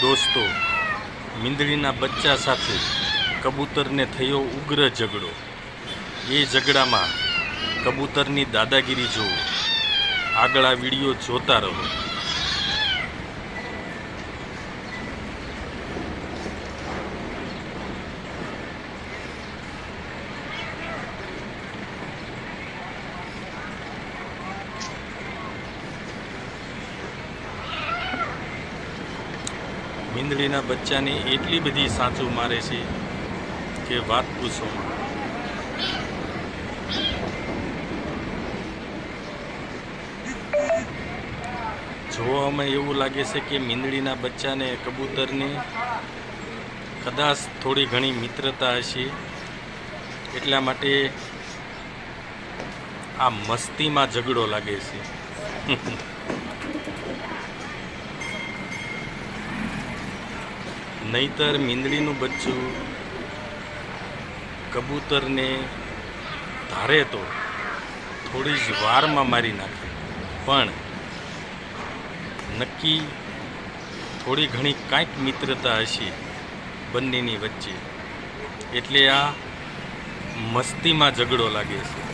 દોસ્તો, મીંદડીના બચ્ચા સાથે કબૂતરને થયો ઉગ્ર ઝઘડો. એ ઝઘડામાં કબૂતરની દાદાગીરી જુઓ. આગળ આ વિડીયો જોતા રહો. મીંદડીના બચ્ચાને એટલી બધી સાચું મારે છે કે વાત પૂછોમાં. જોવામાં એવું લાગે છે કે મીંદડીના બચ્ચાને કબૂતરને કદાચ થોડી ઘણી મિત્રતા હશે, એટલા માટે આ મસ્તીમાં ઝઘડો લાગે છે. નહીતર મીંદડીનું બચ્ચું કબૂતરને ધારે તો થોડી જ વારમાં મારી નાખે, પણ નક્કી થોડી ઘણી કાંઈક મિત્રતા હશે બંનેની વચ્ચે, એટલે આ મસ્તીમાં ઝઘડો લાગે છે.